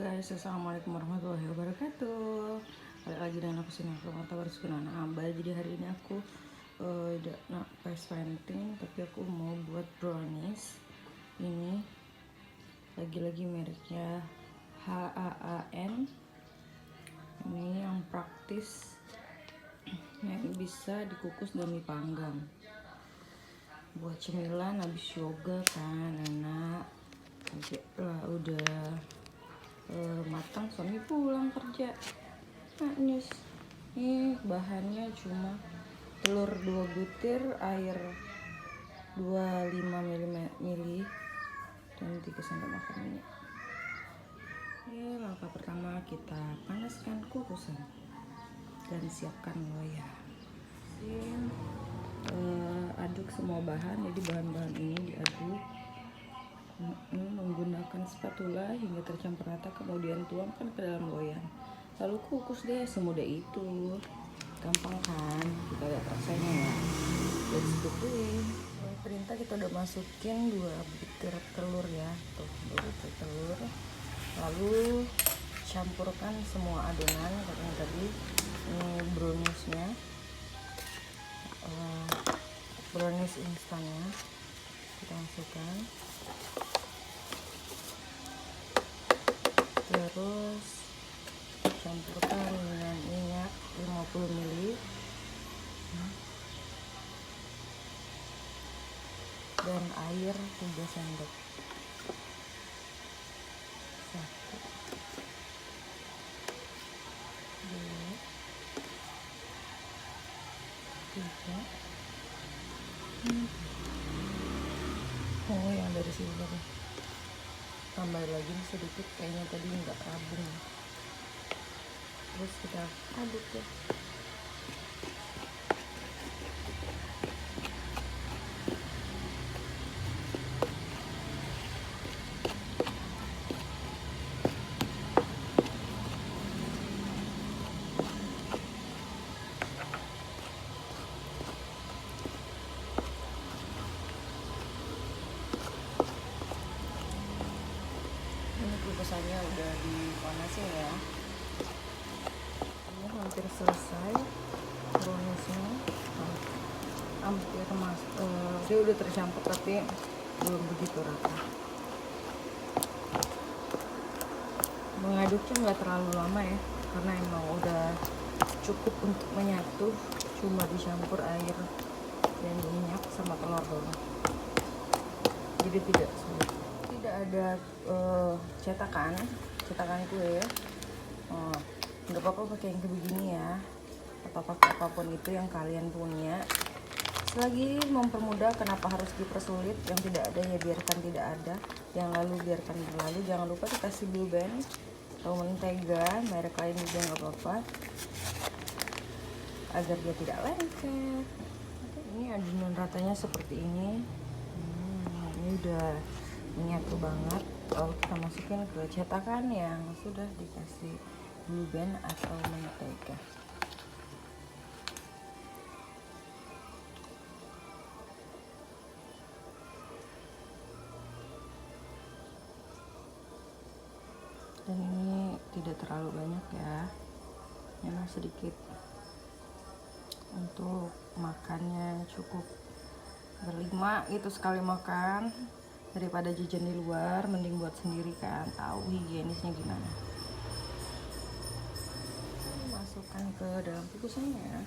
Guys, assalamualaikum warahmatullahi wabarakatuh. Balik lagi dengan aku sini aku mata baru anak Amba. Jadi hari ini aku tidak nak face painting, tapi aku mau buat brownies. Ini lagi-lagi mereknya HAAN. Ini yang praktis, yang bisa dikukus dan dipanggang. Buat cemilan habis yoga kan enak. Udah matang, suami pulang kerja. Manis. Ini bahannya cuma telur 2 butir, air 25 ml dan 3 sendok makan minyak. Langkah pertama kita panaskan kukusan dan siapkan loyang. Aduk semua bahan, jadi bahan-bahan ini diaduk menggunakan spatula hingga tercampur rata, kemudian tuangkan ke dalam loyang, lalu kukus deh. Semudah itu, gampang kan? Kita lihat rasanya ya. Let's cook deh. Perintah kita udah masukin 2 butir telur ya, tuh 2 butir telur, lalu campurkan semua adonan karena tadi ini browniesnya, brownies instannya kita masukkan. Terus campurkan dengan minyak 50 ml dan air 3 sendok. 1, 2, 3. Oh, yang dari sini tadi tambah lagi sedikit, kayaknya tadi nggak rabun. Terus kita aduk ya. Ini kukusannya udah dipanasin ya. Ini hampir selesai browniesnya, hampir dia udah tercampur tapi belum begitu rata. Mengaduknya nggak terlalu lama ya, karena emang udah cukup untuk menyatu, cuma dicampur air dan minyak sama telur doang, jadi tidak sulit. Tidak ada cetakan kue ya. Nggak apa-apa pakai yang kayak begini ya, atau pakai apapun itu yang kalian punya. Selagi mempermudah, kenapa harus dipersulit? Yang tidak ada ya biarkan tidak ada, yang lalu biarkan berlalu. Jangan lupa dikasih Blue Band atau mentega, merek lain juga nggak apa-apa, agar dia tidak lengket. Ini adonan ratanya seperti ini. Ini udah menyatu banget. Lalu kita masukin ke cetakan yang sudah dikasih Blue Band atau mentega. Dan ini tidak terlalu banyak ya, memang sedikit, untuk makannya cukup berlima itu sekali makan. Daripada jajan di luar, mending buat sendiri kan, tahu higienisnya gimana. Masukkan ke dalam kukusannya.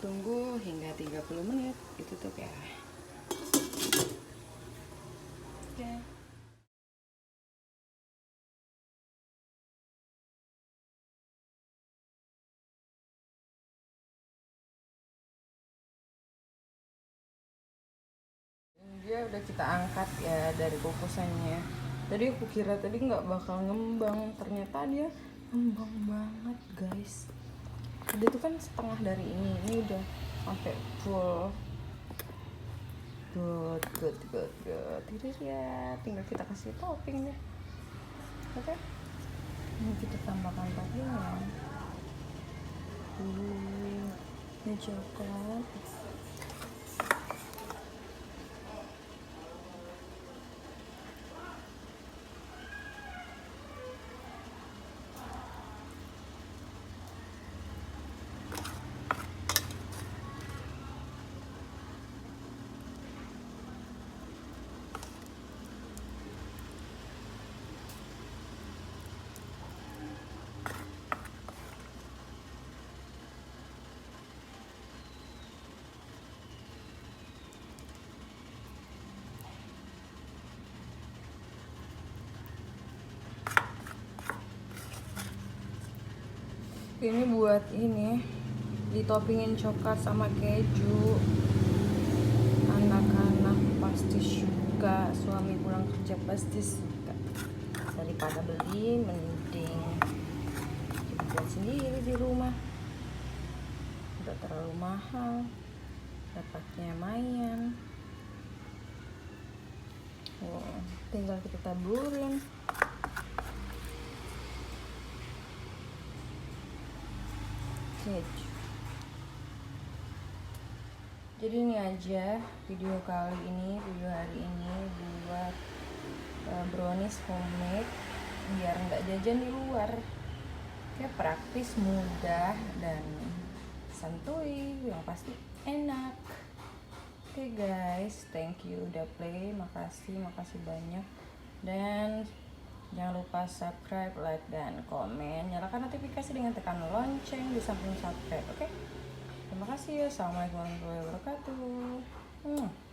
Tunggu hingga 30 menit, ditutup ya. Oke. Dia udah kita angkat ya dari kukusannya. Tadi aku kira tadi nggak bakal ngembang, ternyata dia ngembang banget guys. Dia tuh kan setengah dari ini udah sampai full. Good. Ini ya, tinggal kita kasih topping deh. Oke. Ini kita tambahkan toppingnya. Ini coklat. Ini buat ini ditopingin coklat sama keju. Anak-anak pasti suka, suami pulang kerja pasti suka. Daripada beli, mending buat sendiri di rumah. Udah terlalu mahal, dapatnya lumayan. Oh, tinggal kita taburin. Jadi ini aja video kali ini, video hari ini buat brownies homemade biar nggak jajan di luar. Ya praktis, mudah dan santuy, yang pasti enak. Oke guys, thank you udah play, makasih banyak. Dan jangan lupa subscribe, like, dan komen. Nyalakan notifikasi dengan tekan lonceng di samping subscribe, oke? Terima kasih ya. Assalamualaikum warahmatullahi wabarakatuh.